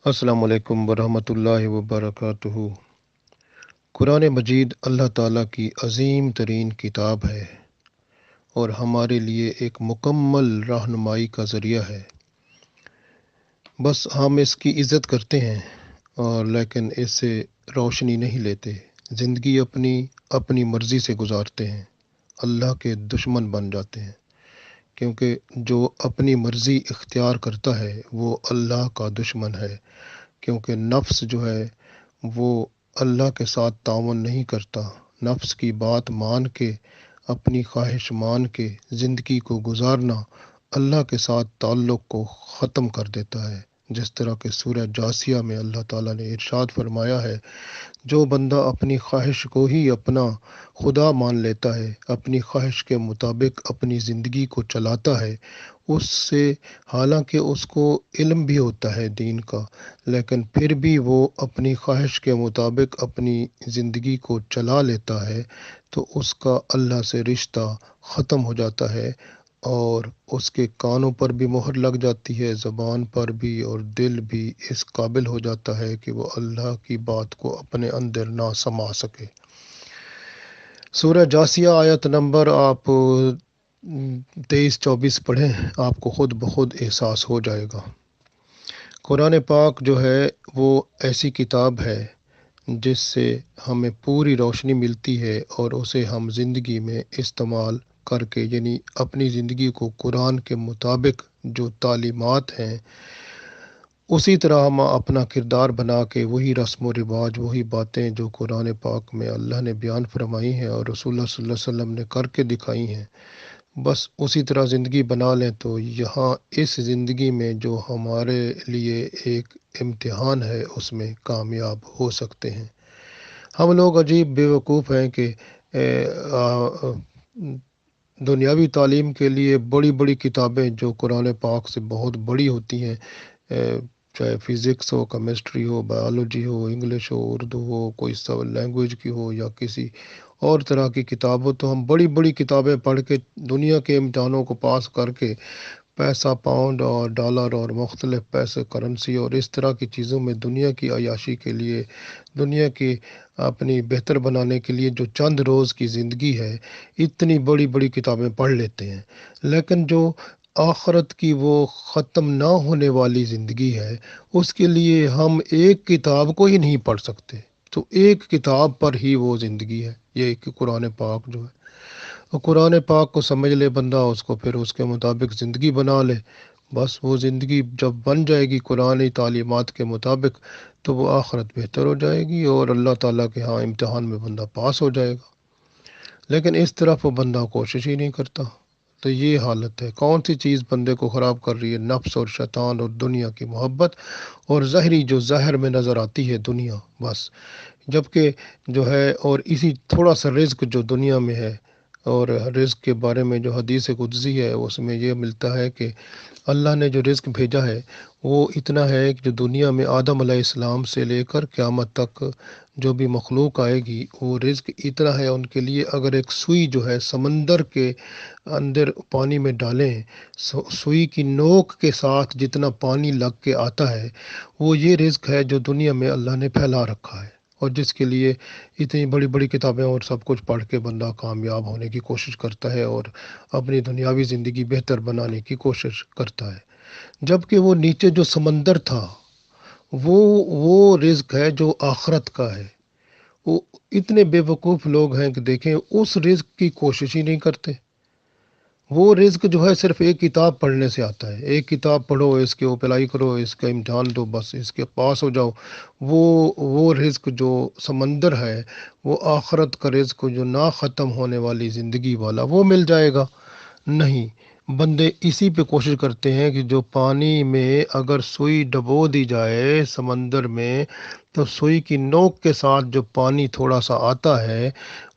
السلام علیکم ورحمۃ اللہ وبرکاتہ۔ قرآن مجید اللہ تعالیٰ کی عظیم ترین کتاب ہے اور ہمارے لیے ایک مکمل رہنمائی کا ذریعہ ہے۔ بس ہم اس کی عزت کرتے ہیں اور لیکن اس سے روشنی نہیں لیتے، زندگی اپنی اپنی مرضی سے گزارتے ہیں، اللہ کے دشمن بن جاتے ہیں، کیونکہ جو اپنی مرضی اختیار کرتا ہے وہ اللہ کا دشمن ہے، کیونکہ نفس جو ہے وہ اللہ کے ساتھ تعاون نہیں کرتا، نفس کی بات مان کے، اپنی خواہش مان کے زندگی کو گزارنا اللہ کے ساتھ تعلق کو ختم کر دیتا ہے۔ جس طرح کہ سورہ جاسیہ میں اللہ تعالیٰ نے ارشاد فرمایا ہے، جو بندہ اپنی خواہش کو ہی اپنا خدا مان لیتا ہے، اپنی خواہش کے مطابق اپنی زندگی کو چلاتا ہے، اس سے حالانکہ اس کو علم بھی ہوتا ہے دین کا، لیکن پھر بھی وہ اپنی خواہش کے مطابق اپنی زندگی کو چلا لیتا ہے، تو اس کا اللہ سے رشتہ ختم ہو جاتا ہے اور اس کے کانوں پر بھی مہر لگ جاتی ہے، زبان پر بھی، اور دل بھی اس قابل ہو جاتا ہے کہ وہ اللہ کی بات کو اپنے اندر نہ سما سکے۔ سورہ جاسیہ آیت نمبر آپ 23-24 پڑھیں، آپ کو خود بخود احساس ہو جائے گا۔ قرآن پاک جو ہے وہ ایسی کتاب ہے جس سے ہمیں پوری روشنی ملتی ہے اور اسے ہم زندگی میں استعمال کر کے، یعنی اپنی زندگی کو قرآن کے مطابق جو تعلیمات ہیں اسی طرح ہم اپنا کردار بنا کے وہی رسم و رواج، وہی باتیں جو قرآن پاک میں اللہ نے بیان فرمائی ہیں اور رسول اللہ صلی اللہ علیہ وسلم نے کر کے دکھائی ہیں، بس اسی طرح زندگی بنا لیں تو یہاں اس زندگی میں جو ہمارے لیے ایک امتحان ہے اس میں کامیاب ہو سکتے ہیں۔ ہم لوگ عجیب بیوقوف ہیں کہ دنیاوی تعلیم کے لیے بڑی بڑی کتابیں جو قرآن پاک سے بہت بڑی ہوتی ہیں، چاہے فزکس ہو، کیمسٹری ہو، بایولوجی ہو، انگلش ہو، اردو ہو، کوئی سب لینگویج کی ہو یا کسی اور طرح کی کتاب ہو، تو ہم بڑی بڑی کتابیں پڑھ کے دنیا کے امتحانوں کو پاس کر کے پیسہ، پاؤنڈ اور ڈالر اور مختلف پیسے، کرنسی اور اس طرح کی چیزوں میں دنیا کی عیاشی کے لیے، دنیا کی اپنی بہتر بنانے کے لیے جو چند روز کی زندگی ہے، اتنی بڑی بڑی کتابیں پڑھ لیتے ہیں، لیکن جو آخرت کی وہ ختم نہ ہونے والی زندگی ہے، اس کے لیے ہم ایک کتاب کو ہی نہیں پڑھ سکتے، تو ایک کتاب پر ہی وہ زندگی ہے، یہ ایک قرآن پاک جو ہے، اور قرآن پاک کو سمجھ لے بندہ، اس کو پھر اس کے مطابق زندگی بنا لے، بس وہ زندگی جب بن جائے گی قرآنی تعلیمات کے مطابق، تو وہ آخرت بہتر ہو جائے گی اور اللہ تعالیٰ کے ہاں امتحان میں بندہ پاس ہو جائے گا۔ لیکن اس طرف وہ بندہ کوشش ہی نہیں کرتا، تو یہ حالت ہے۔ کون سی چیز بندے کو خراب کر رہی ہے؟ نفس اور شیطان اور دنیا کی محبت اور ظاہری جو ظاہر میں نظر آتی ہے دنیا، بس۔ جبکہ جو ہے اور اسی تھوڑا سا رزق جو دنیا میں ہے، اور رزق کے بارے میں جو حدیث قدسی ہے اس میں یہ ملتا ہے کہ اللہ نے جو رزق بھیجا ہے وہ اتنا ہے کہ جو دنیا میں آدم علیہ السلام سے لے کر قیامت تک جو بھی مخلوق آئے گی، وہ رزق اتنا ہے ان کے لیے، اگر ایک سوئی جو ہے سمندر کے اندر پانی میں ڈالیں، سوئی کی نوک کے ساتھ جتنا پانی لگ کے آتا ہے، وہ یہ رزق ہے جو دنیا میں اللہ نے پھیلا رکھا ہے، اور جس کے لیے اتنی بڑی بڑی کتابیں اور سب کچھ پڑھ کے بندہ کامیاب ہونے کی کوشش کرتا ہے اور اپنی دنیاوی زندگی بہتر بنانے کی کوشش کرتا ہے، جبکہ وہ نیچے جو سمندر تھا وہ رزق ہے جو آخرت کا ہے۔ وہ اتنے بے وقوف لوگ ہیں کہ دیکھیں اس رزق کی کوشش ہی نہیں کرتے۔ وہ رزق جو ہے صرف ایک کتاب پڑھنے سے آتا ہے، ایک کتاب پڑھو، اس کے اپلائی کرو، اس کا امتحان دو، بس اس کے پاس ہو جاؤ۔ وہ رزق جو سمندر ہے، وہ آخرت کا رزق جو نہ ختم ہونے والی زندگی والا، وہ مل جائے گا؟ نہیں، بندے اسی پہ کوشش کرتے ہیں کہ جو پانی میں اگر سوئی ڈبو دی جائے سمندر میں، تو سوئی کی نوک کے ساتھ جو پانی تھوڑا سا آتا ہے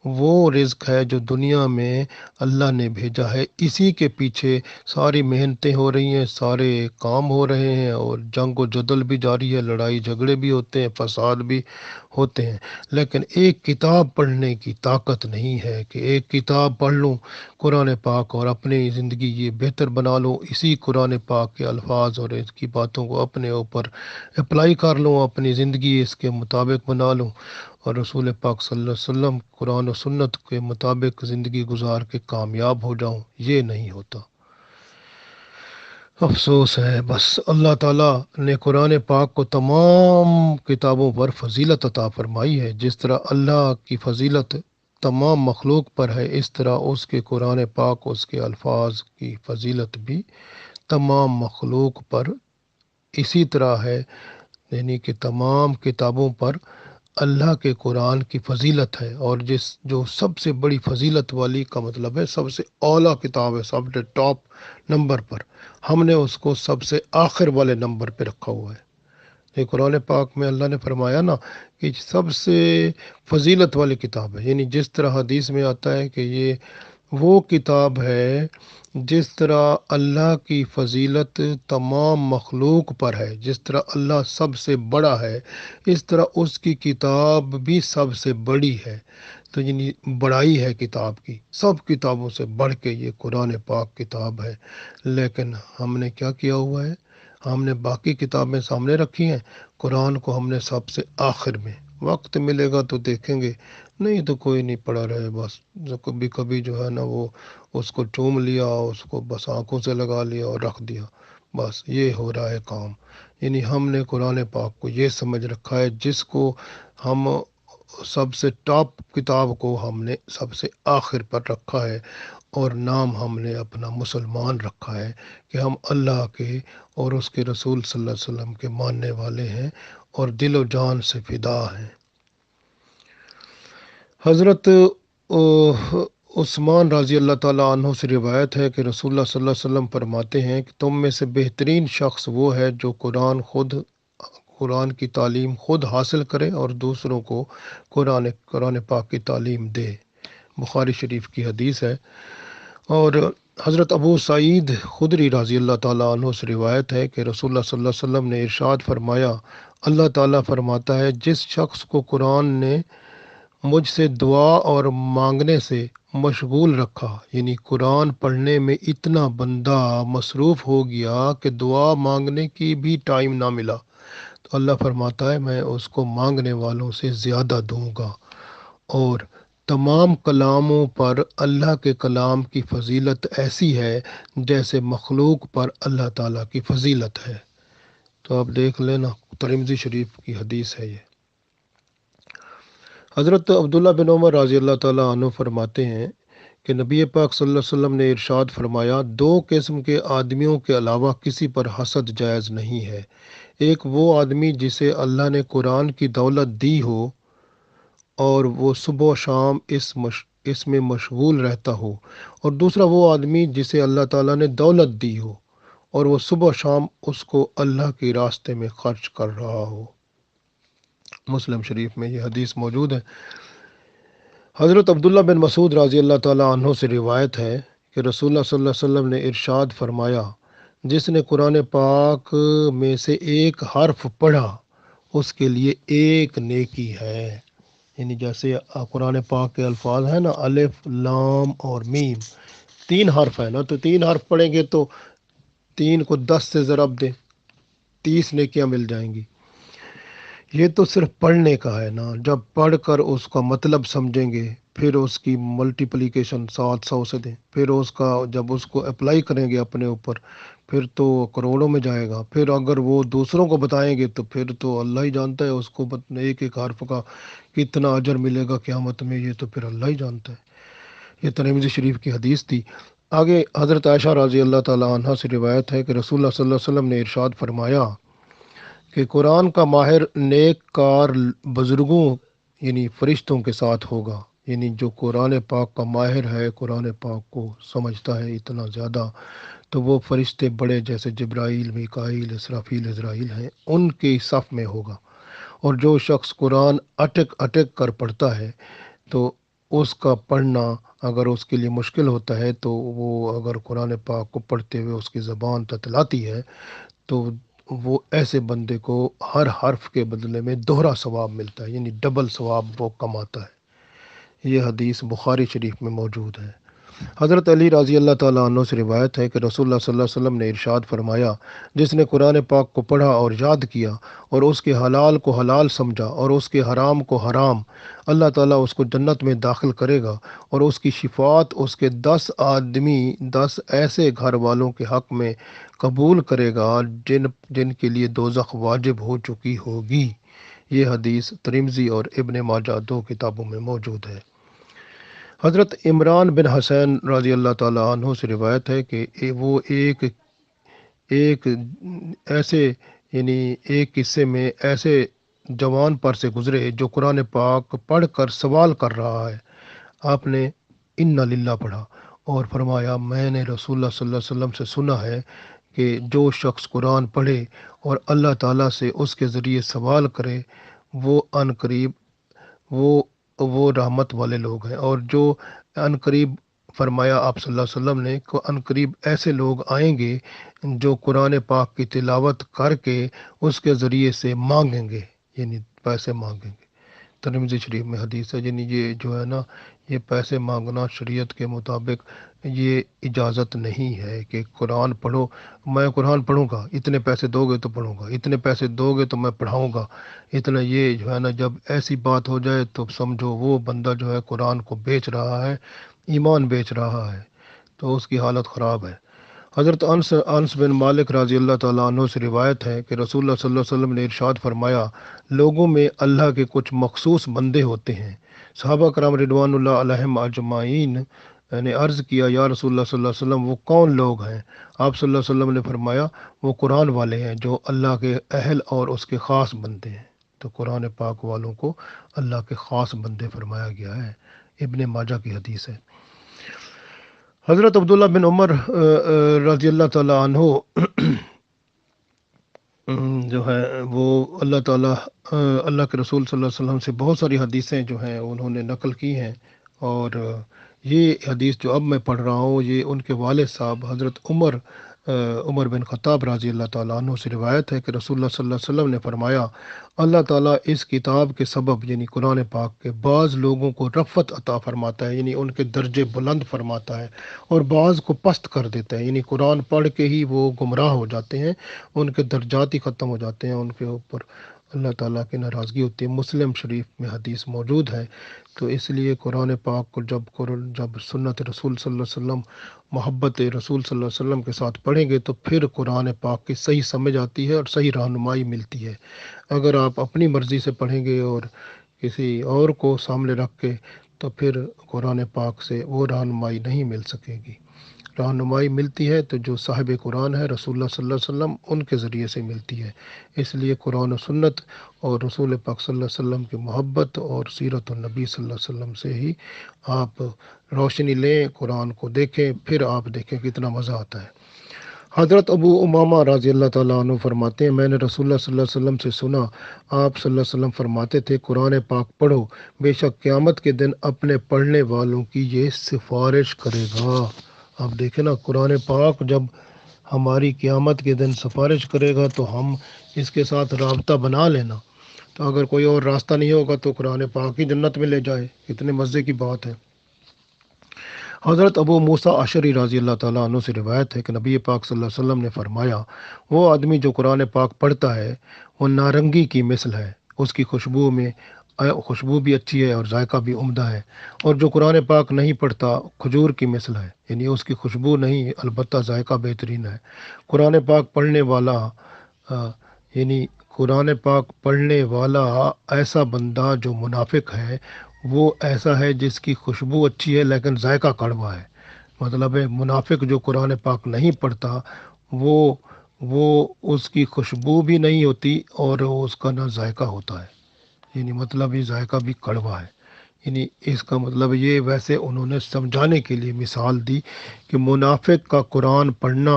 وہ رزق ہے جو دنیا میں اللہ نے بھیجا ہے، اسی کے پیچھے ساری محنتیں ہو رہی ہیں، سارے کام ہو رہے ہیں، اور جنگ و جدل بھی جاری ہے، لڑائی جھگڑے بھی ہوتے ہیں، فساد بھی ہوتے ہیں، لیکن ایک کتاب پڑھنے کی طاقت نہیں ہے کہ ایک کتاب پڑھ لوں قرآن پاک اور اپنی زندگی یہ بہتر بنا لوں، اسی قرآن پاک کے الفاظ اور اس کی باتوں کو اپنے اوپر اپلائی کر لوں، اپنی زندگی اس کے مطابق بنا لوں، اور رسول پاک صلی اللہ علیہ وسلم قرآن و سنت کے مطابق زندگی گزار کے کامیاب ہو جاؤں، یہ نہیں ہوتا۔ افسوس ہے، بس اللہ تعالیٰ نے قرآن پاک کو تمام کتابوں پر فضیلت عطا فرمائی ہے، جس طرح اللہ کی فضیلت تمام مخلوق پر ہے، اس طرح اس کے قرآن پاک اس کے الفاظ کی فضیلت بھی تمام مخلوق پر اسی طرح ہے، یعنی کہ تمام کتابوں پر اللہ کے قرآن کی فضیلت ہے، اور جو سب سے بڑی فضیلت والی کا مطلب ہے سب سے اعلیٰ کتاب ہے، سب سے ٹاپ نمبر پر، ہم نے اس کو سب سے آخر والے نمبر پہ رکھا ہوا ہے۔ یہ قرآن پاک میں اللہ نے فرمایا نا کہ سب سے فضیلت والی کتاب ہے، یعنی جس طرح حدیث میں آتا ہے کہ یہ وہ کتاب ہے جس طرح اللہ کی فضیلت تمام مخلوق پر ہے، جس طرح اللہ سب سے بڑا ہے اس طرح اس کی کتاب بھی سب سے بڑی ہے، تو یعنی بڑائی ہے کتاب کی، سب کتابوں سے بڑھ کے یہ قرآن پاک کتاب ہے۔ لیکن ہم نے کیا کیا ہوا ہے، ہم نے باقی کتابیں سامنے رکھی ہیں، قرآن کو ہم نے سب سے آخر میں، وقت ملے گا تو دیکھیں گے، نہیں تو کوئی نہیں پڑھا رہے، بس کبھی کبھی جو ہے نا وہ اس کو چوم لیا، اس کو بس آنکھوں سے لگا لیا اور رکھ دیا، بس یہ ہو رہا ہے کام۔ یعنی ہم نے قرآن پاک کو یہ سمجھ رکھا ہے جس کو ہم سب سے ٹاپ کتاب کو ہم نے سب سے آخر پر رکھا ہے، اور نام ہم نے اپنا مسلمان رکھا ہے کہ ہم اللہ کے اور اس کے رسول صلی اللہ علیہ وسلم کے ماننے والے ہیں اور دل و جان سے فدا ہیں۔ حضرت عثمان رضی اللہ تعالیٰ عنہ سے روایت ہے کہ رسول اللہ صلی اللہ علیہ وسلم فرماتے ہیں کہ تم میں سے بہترین شخص وہ ہے جو قرآن کی تعلیم خود حاصل کرے اور دوسروں کو قرآن پاک کی تعلیم دے، بخاری شریف کی حدیث ہے۔ اور حضرت ابو سعید خدری رضی اللہ تعالیٰ عنہ سے روایت ہے کہ رسول اللہ صلی اللہ علیہ وسلم نے ارشاد فرمایا، اللہ تعالیٰ فرماتا ہے جس شخص کو قرآن نے مجھ سے دعا اور مانگنے سے مشغول رکھا، یعنی قرآن پڑھنے میں اتنا بندہ مصروف ہو گیا کہ دعا مانگنے کی بھی ٹائم نہ ملا، تو اللہ فرماتا ہے میں اس کو مانگنے والوں سے زیادہ دوں گا۔ اور تمام کلاموں پر اللہ کے کلام کی فضیلت ایسی ہے جیسے مخلوق پر اللہ تعالیٰ کی فضیلت ہے۔ تو آپ دیکھ لینا، ترمذی شریف کی حدیث ہے یہ۔ حضرت عبداللہ بن عمر رضی اللہ تعالیٰ عنہ فرماتے ہیں کہ نبی پاک صلی اللہ علیہ وسلم نے ارشاد فرمایا، دو قسم کے آدمیوں کے علاوہ کسی پر حسد جائز نہیں ہے، ایک وہ آدمی جسے اللہ نے قرآن کی دولت دی ہو اور وہ صبح و شام اس میں مشغول رہتا ہو، اور دوسرا وہ آدمی جسے اللہ تعالیٰ نے دولت دی ہو اور وہ صبح و شام اس کو اللہ کے راستے میں خرچ کر رہا ہو۔ مسلم شریف میں یہ حدیث موجود ہے۔ حضرت عبداللہ بن مسعود رضی اللہ تعالیٰ عنہ سے روایت ہے کہ رسول اللہ صلی اللہ علیہ وسلم نے ارشاد فرمایا، جس نے قرآن پاک میں سے ایک حرف پڑھا اس کے لیے ایک نیکی ہے، یعنی جیسے قرآن پاک کے الفاظ ہیں نا، الف لام اور میم، تین حرف ہے نا، تو تین حرف پڑھیں گے تو تین کو 10 سے ضرب دیں، 30 نیکیاں مل جائیں گی۔ یہ تو صرف پڑھنے کا ہے نا، جب پڑھ کر اس کا مطلب سمجھیں گے، پھر اس کی ملٹیپلیکیشن 700 سے دیں، پھر اس کا جب اس کو اپلائی کریں گے اپنے اوپر، پھر تو کروڑوں میں جائے گا، پھر اگر وہ دوسروں کو بتائیں گے تو پھر تو اللہ ہی جانتا ہے اس کو ایک ایک حرف کا کتنا اجر ملے گا قیامت میں، یہ تو پھر اللہ ہی جانتا ہے۔ یہ ترمذی شریف کی حدیث تھی۔ آگے حضرت عائشہ رضی اللہ تعالیٰ عنہ سے روایت ہے کہ رسول اللہ صلی اللہ علیہ وسلم نے ارشاد فرمایا کہ قرآن کا ماہر نیک کار بزرگوں یعنی فرشتوں کے ساتھ ہوگا، یعنی جو قرآن پاک کا ماہر ہے، قرآن پاک کو سمجھتا ہے اتنا زیادہ، تو وہ فرشتے بڑے جیسے جبرائیل، میکائیل، اسرافیل، عزرائیل ہیں، ان کے صف میں ہوگا، اور جو شخص قرآن اٹک اٹک کر پڑھتا ہے تو اس کا پڑھنا اگر اس کے لیے مشکل ہوتا ہے تو وہ اگر قرآن پاک کو پڑھتے ہوئے اس کی زبان تتلاتی ہے تو وہ ایسے بندے کو ہر حرف کے بدلے میں دوہرا ثواب ملتا ہے، یعنی ڈبل ثواب وہ کماتا ہے۔ یہ حدیث بخاری شریف میں موجود ہے۔ حضرت علی رضی اللہ تعالیٰ عنہ سے روایت ہے کہ رسول اللہ صلی اللہ علیہ وسلم نے ارشاد فرمایا، جس نے قرآن پاک کو پڑھا اور یاد کیا اور اس کے حلال کو حلال سمجھا اور اس کے حرام کو حرام، اللہ تعالیٰ اس کو جنت میں داخل کرے گا اور اس کی شفاعت اس کے 10 ایسے گھر والوں کے حق میں قبول کرے گا جن کے لیے دوزخ واجب ہو چکی ہوگی۔ یہ حدیث ترمذی اور ابن ماجہ 2 کتابوں میں موجود ہے۔ حضرت عمران بن حسین رضی اللہ تعالیٰ عنہ سے روایت ہے کہ وہ ایک ایسے یعنی ایک قصے میں ایسے جوان پر سے گزرے جو قرآن پاک پڑھ کر سوال کر رہا ہے۔ آپ نے انا للہ پڑھا اور فرمایا، میں نے رسول اللہ صلی اللہ علیہ وسلم سے سنا ہے کہ جو شخص قرآن پڑھے اور اللہ تعالیٰ سے اس کے ذریعے سوال کرے وہ ان قریب وہ رحمت والے لوگ ہیں، اور جو ان قریب فرمایا آپ صلی اللہ علیہ وسلم نے کہ ان قریب ایسے لوگ آئیں گے جو قرآن پاک کی تلاوت کر کے اس کے ذریعے سے مانگیں گے، یعنی پیسے مانگیں گے۔ ترمذی شریف میں حدیث ہے، یعنی یہ جو ہے نا، یہ پیسے مانگنا شریعت کے مطابق یہ اجازت نہیں ہے کہ قرآن پڑھو، میں قرآن پڑھوں گا، اتنے پیسے دو گے تو پڑھوں گا، اتنے پیسے دو گے تو میں پڑھاؤں گا، اتنا یہ جو ہے نا، جب ایسی بات ہو جائے تو سمجھو وہ بندہ جو ہے قرآن کو بیچ رہا ہے، ایمان بیچ رہا ہے، تو اس کی حالت خراب ہے۔ حضرت انس بن مالک رضی اللہ تعالیٰ عنہ سے روایت ہے کہ رسول اللہ صلی اللہ علیہ وسلم نے ارشاد فرمایا، لوگوں میں اللہ کے کچھ مخصوص بندے ہوتے ہیں۔ صحابہ کرام رضوان اللہ علیہم اجمعین نے عرض کیا، یا رسول اللہ صلی اللہ علیہ وسلم وہ کون لوگ ہیں؟ آپ صلی اللہ علیہ وسلم نے فرمایا، وہ قرآن والے ہیں جو اللہ کے اہل اور اس کے خاص بندے ہیں۔ تو قرآن پاک والوں کو اللہ کے خاص بندے فرمایا گیا ہے۔ ابن ماجہ کی حدیث ہے۔ حضرت عبداللہ بن عمر رضی اللہ تعالیٰ عنہ جو ہے وہ اللہ کے رسول صلی اللہ علیہ وسلم سے بہت ساری حدیثیں جو ہیں انہوں نے نقل کی ہیں، اور یہ حدیث جو اب میں پڑھ رہا ہوں یہ ان کے والد صاحب حضرت عمر بن خطاب رضی اللہ تعالیٰ عنہ سے روایت ہے کہ رسول اللہ صلی اللہ علیہ وسلم نے فرمایا، اللہ تعالیٰ اس کتاب کے سبب یعنی قرآن پاک کے بعض لوگوں کو رفعت عطا فرماتا ہے، یعنی ان کے درجے بلند فرماتا ہے، اور بعض کو پست کر دیتا ہے، یعنی قرآن پڑھ کے ہی وہ گمراہ ہو جاتے ہیں، ان کے درجات ہی ختم ہو جاتے ہیں، ان کے اوپر اللہ تعالیٰ کی ناراضگی ہوتی ہے۔ مسلم شریف میں حدیث موجود ہے۔ تو اس لیے قرآن پاک کو جب سنت رسول صلی اللہ علیہ وسلم، محبت رسول صلی اللہ علیہ وسلم کے ساتھ پڑھیں گے تو پھر قرآن پاک کی صحیح سمجھ آتی ہے اور صحیح رہنمائی ملتی ہے۔ اگر آپ اپنی مرضی سے پڑھیں گے اور کسی اور کو سامنے رکھ کے، تو پھر قرآن پاک سے وہ رہنمائی نہیں مل سکے گی۔ رہنمائی ملتی ہے تو جو صاحب قرآن ہے رسول اللہ صلی اللہ علیہ وسلم، ان کے ذریعے سے ملتی ہے۔ اس لیے قرآن و سنت اور رسول پاک صلی اللہ علیہ وسلم کی محبت اور سیرت النبی صلی اللہ علیہ وسلم سے ہی آپ روشنی لیں، قرآن کو دیکھیں، پھر آپ دیکھیں کتنا مزہ آتا ہے۔ حضرت ابو امامہ رضی اللہ تعالیٰ عنہ فرماتے ہیں، میں نے رسول اللہ صلی اللہ علیہ وسلم سے سنا، آپ صلی اللہ علیہ وسلم فرماتے تھے، قرآن پاک پڑھو، بے شک قیامت کے دن اپنے پڑھنے والوں کی یہ سفارش کرے گا۔ آپ دیکھیں نا، قرآن پاک جب ہماری قیامت کے دن سفارش کرے گا تو ہم اس کے ساتھ رابطہ بنا لینا، تو اگر کوئی اور راستہ نہیں ہوگا تو قرآن پاک ہی جنت میں لے جائے، کتنے مزے کی بات ہے۔ حضرت ابو موسیٰ اشعری رضی اللہ تعالیٰ عنہ سے روایت ہے کہ نبی پاک صلی اللہ علیہ وسلم نے فرمایا، وہ آدمی جو قرآن پاک پڑھتا ہے وہ نارنگی کی مثل ہے، اس کی خوشبو بھی اچھی ہے اور ذائقہ بھی عمدہ ہے، اور جو قرآن پاک نہیں پڑھتا کھجور کی مثل ہے، یعنی اس کی خوشبو نہیں البتہ ذائقہ بہترین ہے۔ قرآن پاک پڑھنے والا یعنی قرآن پاک پڑھنے والا ایسا بندہ جو منافق ہے، وہ ایسا ہے جس کی خوشبو اچھی ہے لیکن ذائقہ کڑوا ہے۔ مطلب ہے منافق جو قرآن پاک نہیں پڑھتا وہ اس کی خوشبو بھی نہیں ہوتی اور اس کا نہ ذائقہ ہوتا ہے، یعنی مطلب یہ ذائقہ بھی کڑوا ہے۔ یعنی اس کا مطلب یہ، ویسے انہوں نے سمجھانے کے لیے مثال دی کہ منافق کا قرآن پڑھنا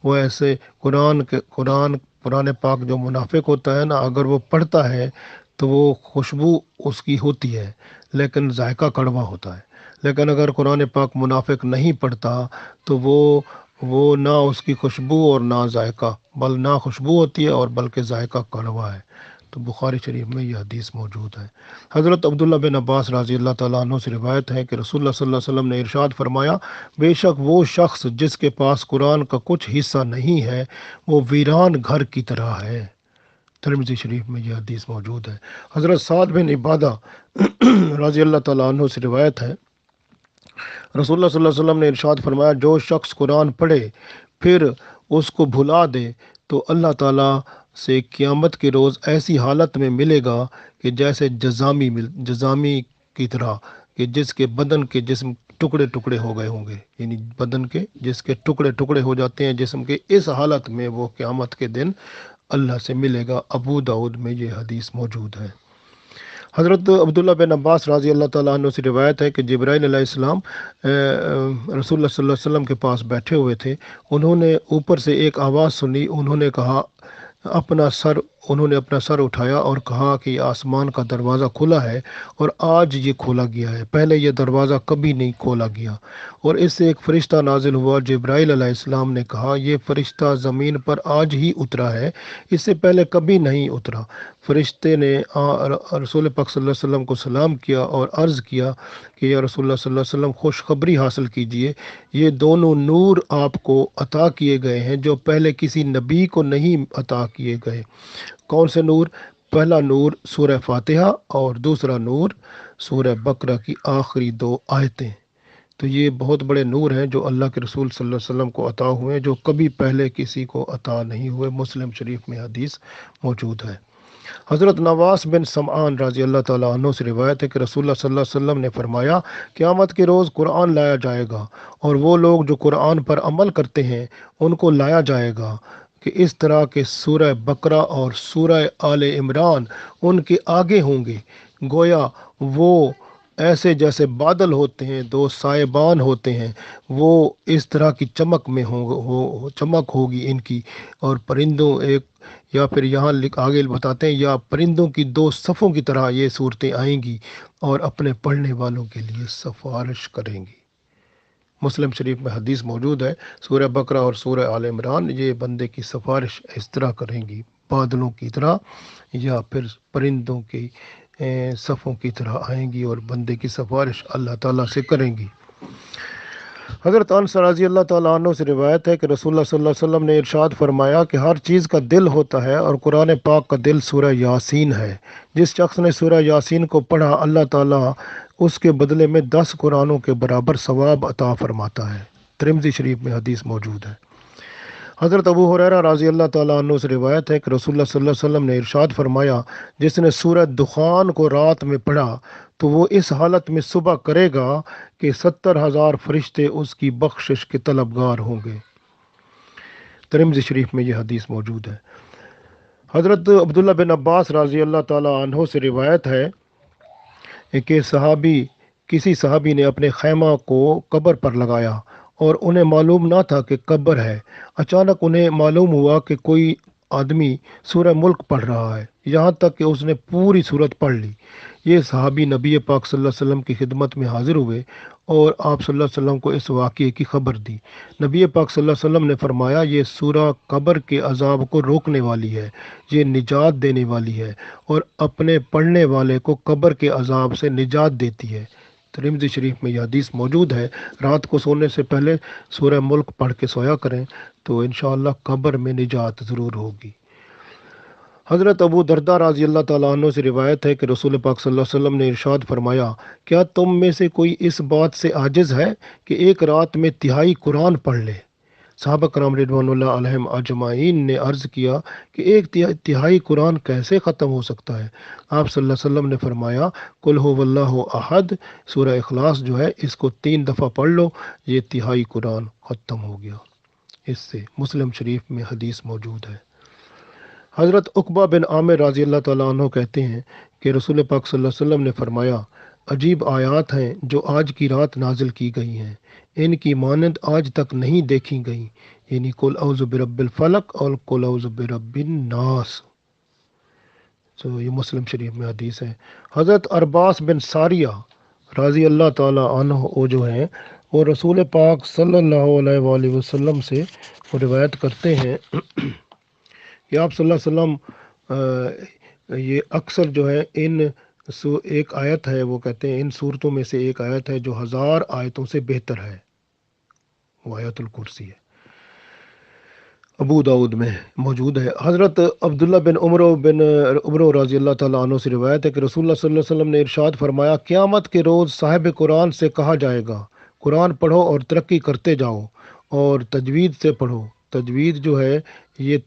وہ ایسے قرآن قرآن پاک جو منافق ہوتا ہے نا، اگر وہ پڑھتا ہے تو وہ خوشبو اس کی ہوتی ہے لیکن ذائقہ کڑوا ہوتا ہے، لیکن اگر قرآن پاک منافق نہیں پڑھتا تو وہ نہ اس کی خوشبو اور نہ ذائقہ، نہ خوشبو ہوتی ہے اور بلکہ ذائقہ کڑوا ہے۔ تو بخاری شریف میں یہ حدیث موجود ہے۔ حضرت عبداللہ بن عباس رضی اللہ تعالیٰ عنہ سے روایت ہے کہ رسول اللہ صلی اللہ علیہ وسلم نے ارشاد فرمایا، بے شک وہ شخص جس کے پاس قرآن کا کچھ حصہ نہیں ہے وہ ویران گھر کی طرح ہے۔ ترمذی شریف میں یہ حدیث موجود ہے۔ حضرت سعد بن عبادہ رضی اللہ تعالیٰ عنہ سے روایت ہے، رسول اللہ صلی اللہ علیہ وسلم نے ارشاد فرمایا، جو شخص قرآن پڑھے پھر اس کو بھلا دے تو اللہ تعالیٰ سے قیامت کے روز ایسی حالت میں ملے گا کہ جیسے جزامی کی طرح، کہ جس کے بدن کے جسم ٹکڑے ٹکڑے ہو گئے ہوں گے، یعنی بدن کے جس کے ٹکڑے ٹکڑے ہو جاتے ہیں جسم کے، اس حالت میں وہ قیامت کے دن اللہ سے ملے گا۔ ابو داؤد میں یہ حدیث موجود ہے۔ حضرت عبداللہ بن عباس رضی اللہ تعالیٰ عنہ سے روایت ہے کہ جبرائیل علیہ السلام رسول اللہ صلی اللہ علیہ وسلم کے پاس بیٹھے ہوئے تھے، انہوں نے اوپر سے ایک آواز سنی، انہوں نے اپنا سر اٹھایا اور کہا کہ یہ آسمان کا دروازہ کھلا ہے اور آج یہ کھولا گیا ہے، پہلے یہ دروازہ کبھی نہیں کھولا گیا۔ اور اس سے ایک فرشتہ نازل ہوا، جبرائیل علیہ السلام نے کہا، یہ فرشتہ زمین پر آج ہی اترا ہے، اس سے پہلے کبھی نہیں اترا۔ فرشتے نے رسول پاک صلی اللہ علیہ وسلم کو سلام کیا اور عرض کیا کہ یا رسول اللہ صلی اللہ علیہ وسلم خوشخبری حاصل کیجئے، یہ دونوں نور آپ کو عطا کیے گئے ہیں جو پہلے کسی نبی کو نہیں عطا کیے گئے۔ کون سے نور؟ پہلا نور سورہ فاتحہ اور دوسرا نور سورہ بقرہ کی آخری 2 آیتیں۔ تو یہ بہت بڑے نور ہیں جو اللہ کے رسول صلی اللہ علیہ وسلم کو عطا ہوئے ہیں، جو کبھی پہلے کسی کو عطا نہیں ہوئے۔ مسلم شریف میں حدیث موجود ہے۔ حضرت نواس بن سمعان رضی اللہ تعالیٰ عنہ سے روایت ہے کہ رسول اللہ صلی اللہ علیہ وسلم نے فرمایا، قیامت کے روز قرآن لایا جائے گا اور وہ لوگ جو قرآن پر عمل کرتے ہیں ان کو لایا جائے گا کہ اس طرح کے سورہ بقرہ اور سورہ آل عمران ان کے آگے ہوں گے، گویا وہ ایسے جیسے بادل ہوتے ہیں، 2 سائبان ہوتے ہیں، وہ اس طرح کی چمک میں چمک ہوگی ان کی، اور پرندوں ایک، یا پھر یہاں آگے بتاتے ہیں، یا پرندوں کی 2 صفوں کی طرح یہ صورتیں آئیں گی اور اپنے پڑھنے والوں کے لیے سفارش کریں گی۔ مسلم شریف میں حدیث موجود ہے، سورہ بقرہ اور سورہ آل عمران یہ بندے کی سفارش اس طرح کریں گی، بادلوں کی طرح یا پھر پرندوں کی صفوں کی طرح آئیں گی اور بندے کی سفارش اللہ تعالیٰ سے کریں گی۔ حضرت انس رضی اللہ تعالیٰ عنہ سے روایت ہے کہ رسول اللہ صلی اللہ علیہ وسلم نے ارشاد فرمایا کہ ہر چیز کا دل ہوتا ہے اور قرآن پاک کا دل سورہ یاسین ہے۔ جس شخص نے سورہ یاسین کو پڑھا اللہ تعالیٰ اس کے بدلے میں 10 قرآنوں کے برابر ثواب عطا فرماتا ہے۔ ترمذی شریف میں حدیث موجود ہے۔ حضرت ابو ہریرہ رضی اللہ تعالیٰ عنہ سے روایت ہے کہ رسول اللہ صلی اللہ علیہ وسلم نے ارشاد فرمایا، جس نے سورہ دخان کو رات میں پڑھا تو وہ اس حالت میں صبح کرے گا کہ 70,000 فرشتے اس کی بخشش کے طلبگار ہوں گے۔ ترمذی شریف میں یہ حدیث موجود ہے۔ حضرت عبداللہ بن عباس رضی اللہ تعالیٰ عنہ سے روایت ہے کہ کسی صحابی نے اپنے خیمہ کو قبر پر لگایا اور انہیں معلوم نہ تھا کہ قبر ہے۔ اچانک انہیں معلوم ہوا کہ کوئی آدمی سورہ ملک پڑھ رہا ہے، یہاں تک کہ اس نے پوری سورت پڑھ لی۔ یہ صحابی نبی پاک صلی اللہ علیہ وسلم کی خدمت میں حاضر ہوئے اور آپ صلی اللہ علیہ وسلم کو اس واقعے کی خبر دی۔ نبی پاک صلی اللہ علیہ وسلم نے فرمایا، یہ سورہ قبر کے عذاب کو روکنے والی ہے، یہ نجات دینے والی ہے اور اپنے پڑھنے والے کو قبر کے عذاب سے نجات دیتی ہے۔ ترمذی شریف میں یہ حدیث موجود ہے۔ رات کو سونے سے پہلے سورہ ملک پڑھ کے سویا کریں تو انشاءاللہ قبر میں نجات ضرور ہوگی۔ حضرت ابو درداء رضی اللہ تعالیٰ عنہ سے روایت ہے کہ رسول پاک صلی اللہ علیہ وسلم نے ارشاد فرمایا، کیا تم میں سے کوئی اس بات سے عاجز ہے کہ ایک رات میں تہائی قرآن پڑھ لے؟ صحابہ کرام رضوان اللہ علیہم اجمعین نے عرض کیا کہ ایک تہائی قرآن کیسے ختم ہو سکتا ہے؟ آپ صلی اللہ علیہ وسلم نے فرمایا، قل هو اللہ احد، سورہ اخلاص جو ہے اس کو 3 دفعہ پڑھ لو، یہ تہائی قرآن ختم ہو گیا۔ اس سے مسلم شریف میں حدیث موجود ہے۔ حضرت عقبہ بن عامر رضی اللہ تعالیٰ عنہ کہتے ہیں کہ رسول پاک صلی اللہ علیہ وسلم نے فرمایا، عجیب آیات ہیں جو آج کی رات نازل کی گئی ہیں، ان کی مانند آج تک نہیں دیکھی گئی، یعنی قل اعوذ برب الفلق اور قل اعوذ برب الناس۔ تو یہ مسلم شریف میں حدیث ہے۔ حضرت عرباس بن ساریہ رضی اللہ تعالی عنہ وہ جو ہیں وہ رسول پاک صلی اللہ علیہ وآلہ وسلم سے وہ روایت کرتے ہیں کہ آپ صلی اللہ علیہ وسلم یہ اکثر جو ہے ایک آیت ہے، وہ کہتے ہیں ان صورتوں میں سے ایک آیت ہے جو 1000 آیتوں سے بہتر ہے، وہ آیت الکرسی ہے، ابو داؤد میں موجود ہے۔ حضرت عبداللہ بن عمر رضی اللہ تعالیٰ عنہ سے روایت ہے کہ رسول اللہ صلی اللہ علیہ وسلم نے ارشاد فرمایا، قیامت کے روز صاحب قرآن سے کہا جائے گا قرآن پڑھو اور ترقی کرتے جاؤ اور تجوید سے پڑھو۔ تجوید جو ہے یہ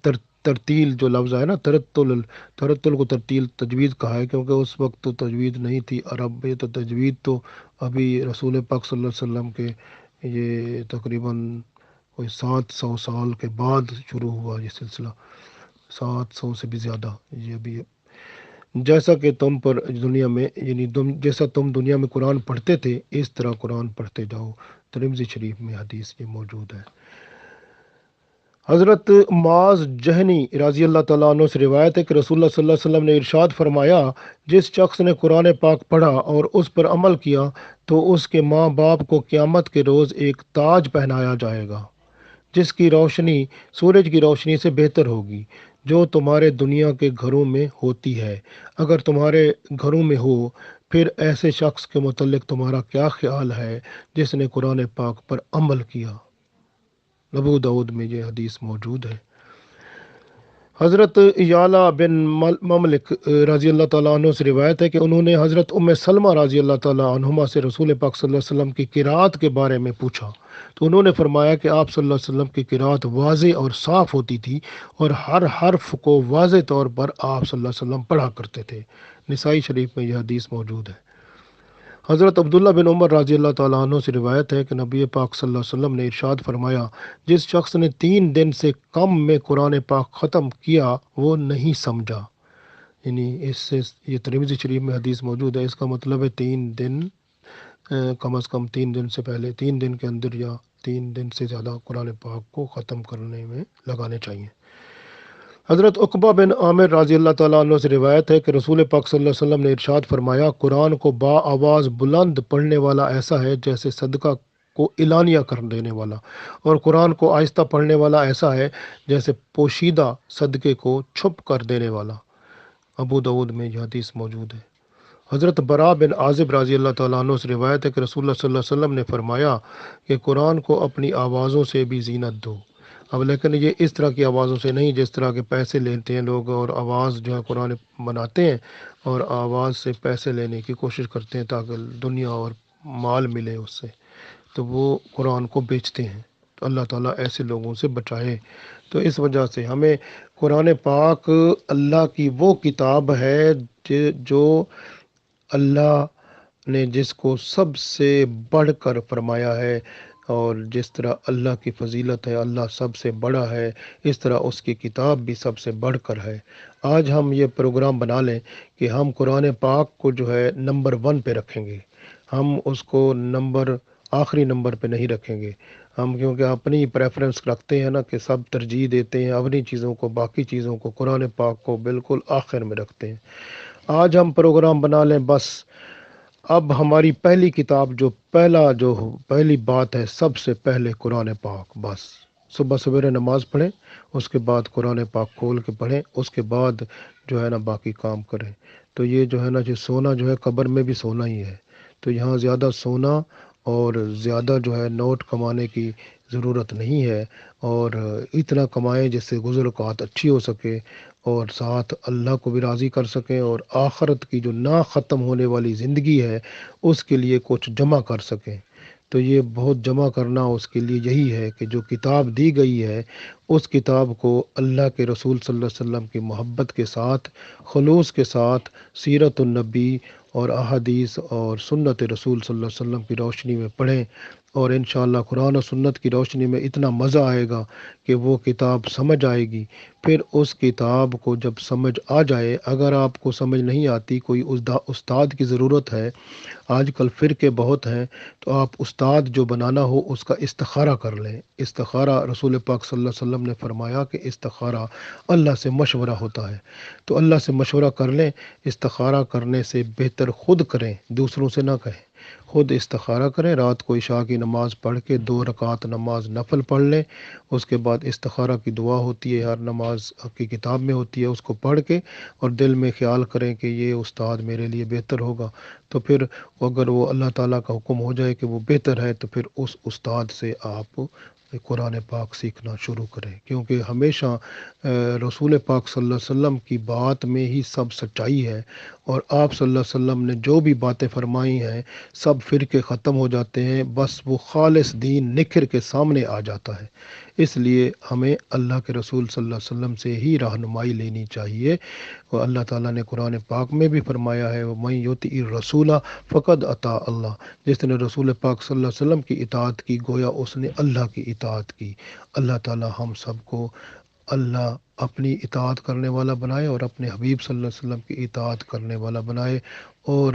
ترتیل جو لفظ ہے نا، ترتل کو ترتیل تجوید کہا ہے، کیونکہ اس وقت تو تجوید نہیں تھی عرب میں، تو تجوید تو ابھی رسول پاک صلی اللہ علیہ وسلم کے یہ تقریباً کوئی 700 سال کے بعد شروع ہوا یہ سلسلہ، 700 سے بھی زیادہ۔ یہ بھی جیسا کہ تم پر دنیا میں یعنی جیسا تم دنیا میں قرآن پڑھتے تھے اس طرح قرآن پڑھتے جاؤ۔ ترمذی شریف میں حدیث یہ موجود ہے۔ حضرت معاذ جہنی رضی اللہ تعالیٰ عنہ سے روایت ہے کہ رسول اللہ صلی اللہ علیہ وسلم نے ارشاد فرمایا، جس شخص نے قرآن پاک پڑھا اور اس پر عمل کیا تو اس کے ماں باپ کو قیامت کے روز ایک تاج پہنایا جائے گا جس کی روشنی سورج کی روشنی سے بہتر ہوگی، جو تمہارے دنیا کے گھروں میں ہوتی ہے۔ اگر تمہارے گھروں میں ہو، پھر ایسے شخص کے متعلق تمہارا کیا خیال ہے جس نے قرآن پاک پر عمل کیا؟ ابو داؤد میں یہ حدیث موجود ہے۔ حضرت یعلا بن مملک رضی اللہ تعالیٰ عنہ سے روایت ہے کہ انہوں نے حضرت ام سلمہ رضی اللہ تعالیٰ عنہما سے رسول پاک صلی اللہ علیہ وسلم کی قرات کے بارے میں پوچھا تو انہوں نے فرمایا کہ آپ صلی اللہ علیہ وسلم کی قرات واضح اور صاف ہوتی تھی اور ہر حرف کو واضح طور پر آپ صلی اللہ علیہ وسلم پڑھا کرتے تھے۔ نسائی شریف میں یہ حدیث موجود ہے۔ حضرت عبداللہ بن عمر رضی اللہ تعالیٰ عنہ سے روایت ہے کہ نبی پاک صلی اللہ علیہ وسلم نے ارشاد فرمایا، جس شخص نے 3 دن سے کم میں قرآن پاک ختم کیا وہ نہیں سمجھا۔ یعنی اس سے یہ ترمذی شریف میں حدیث موجود ہے، اس کا مطلب ہے 3 دن کم از کم 3 دن سے پہلے 3 دن کے اندر یا 3 دن سے زیادہ قرآن پاک کو ختم کرنے میں لگانے چاہیے۔ حضرت عقبہ بن عامر رضی اللہ تعالیٰ عنہ سے روایت ہے کہ رسول پاک صلی اللہ علیہ وسلم نے ارشاد فرمایا، قرآن کو با آواز بلند پڑھنے والا ایسا ہے جیسے صدقہ کو اعلانیہ کر دینے والا، اور قرآن کو آہستہ پڑھنے والا ایسا ہے جیسے پوشیدہ صدقے کو چھپ کر دینے والا۔ ابو داؤد میں یہ حدیث موجود ہے۔ حضرت برا بن عازب رضی اللہ تعالیٰ عنہ سے روایت ہے کہ رسول اللہ صلی اللہ علیہ وسلم نے فرمایا کہ قرآن کو اپنی آوازوں سے بھی زینت دو۔ اب لیکن یہ اس طرح کی آوازوں سے نہیں جس طرح کے پیسے لیتے ہیں لوگ اور آواز جو ہے قرآن بناتے ہیں اور آواز سے پیسے لینے کی کوشش کرتے ہیں تاکہ دنیا اور مال ملے اس سے، تو وہ قرآن کو بیچتے ہیں۔ تو اللہ تعالیٰ ایسے لوگوں سے بچائے۔ تو اس وجہ سے ہمیں قرآن پاک اللہ کی وہ کتاب ہے جو اللہ نے جس کو سب سے بڑھ کر فرمایا ہے، اور جس طرح اللہ کی فضیلت ہے، اللہ سب سے بڑا ہے، اس طرح اس کی کتاب بھی سب سے بڑھ کر ہے۔ آج ہم یہ پروگرام بنا لیں کہ ہم قرآن پاک کو جو ہے نمبر 1 پہ رکھیں گے، ہم اس کو آخری نمبر پہ نہیں رکھیں گے ہم، کیونکہ اپنی پریفرنس رکھتے ہیں نا کہ سب ترجیح دیتے ہیں اپنی چیزوں کو، باقی چیزوں کو، قرآن پاک کو بالکل آخر میں رکھتے ہیں۔ آج ہم پروگرام بنا لیں بس اب ہماری پہلی کتاب جو پہلی بات ہے سب سے پہلے قرآن پاک، بس صبح سویرے نماز پڑھیں، اس کے بعد قرآن پاک کھول کے پڑھیں، اس کے بعد جو ہے نا باقی کام کریں۔ تو یہ جو ہے نا جو سونا جو ہے قبر میں بھی سونا ہی ہے، تو یہاں زیادہ سونا اور زیادہ جو ہے نوٹ کمانے کی ضرورت نہیں ہے، اور اتنا کمائیں جس سے گزر اوقات اچھی ہو سکے اور ساتھ اللہ کو بھی راضی کر سکیں، اور آخرت کی جو نہ ختم ہونے والی زندگی ہے اس کے لیے کچھ جمع کر سکیں۔ تو یہ بہت جمع کرنا اس کے لیے یہی ہے کہ جو کتاب دی گئی ہے اس کتاب کو اللہ کے رسول صلی اللہ علیہ وسلم کی محبت کے ساتھ، خلوص کے ساتھ، سیرت النبی اور احادیث اور سنت رسول صلی اللہ علیہ وسلم کی روشنی میں پڑھیں، اور انشاءاللہ قرآن و سنت کی روشنی میں اتنا مزہ آئے گا کہ وہ کتاب سمجھ آئے گی۔ پھر اس کتاب کو جب سمجھ آ جائے، اگر آپ کو سمجھ نہیں آتی، کوئی استاد کی ضرورت ہے، آج کل فرقے بہت ہیں، تو آپ استاد جو بنانا ہو اس کا استخارہ کر لیں۔ استخارہ رسول پاک صلی اللہ علیہ وسلم نے فرمایا کہ استخارہ اللہ سے مشورہ ہوتا ہے، تو اللہ سے مشورہ کر لیں۔ استخارہ کرنے سے بہتر خود کریں، دوسروں سے نہ کہیں، خود استخارہ کریں۔ رات کو عشاء کی نماز پڑھ کے 2 رکعت نماز نفل پڑھ لیں، اس کے بعد استخارہ کی دعا ہوتی ہے، ہر نماز کی کتاب میں ہوتی ہے، اس کو پڑھ کے اور دل میں خیال کریں کہ یہ استاد میرے لیے بہتر ہوگا، تو پھر اگر وہ اللہ تعالیٰ کا حکم ہو جائے کہ وہ بہتر ہے، تو پھر اس استاد سے آپ قرآن پاک سیکھنا شروع کریں، کیونکہ ہمیشہ رسول پاک صلی اللہ علیہ وسلم کی بات میں ہی سب سچائی ہے، اور آپ صلی اللہ علیہ وسلم نے جو بھی باتیں فرمائی ہیں سب فرقے ختم ہو جاتے ہیں، بس وہ خالص دین نکھر کے سامنے آ جاتا ہے۔ اس لیے ہمیں اللہ کے رسول صلی اللہ علیہ وسلم سے ہی رہنمائی لینی چاہیے۔ اور اللہ تعالیٰ نے قرآن پاک میں بھی فرمایا ہے، وَمَن يُطِعِ الرَّسُولَ فَقَدْ أَطَاعَ اللَّهَ، جس نے رسول پاک صلی اللہ علیہ وسلم کی اطاعت کی گویا اس نے اللہ کی اطاعت کی۔ اللہ تعالیٰ ہم سب کو اللہ اپنی اطاعت کرنے والا بنائے اور اپنے حبیب صلی اللہ علیہ وسلم کی اطاعت کرنے والا بنائے، اور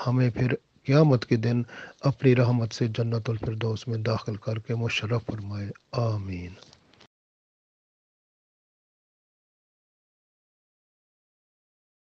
ہمیں پھر قیامت کے دن اپنی رحمت سے جنت الفردوس میں داخل کر کے مشرف فرمائے، آمین۔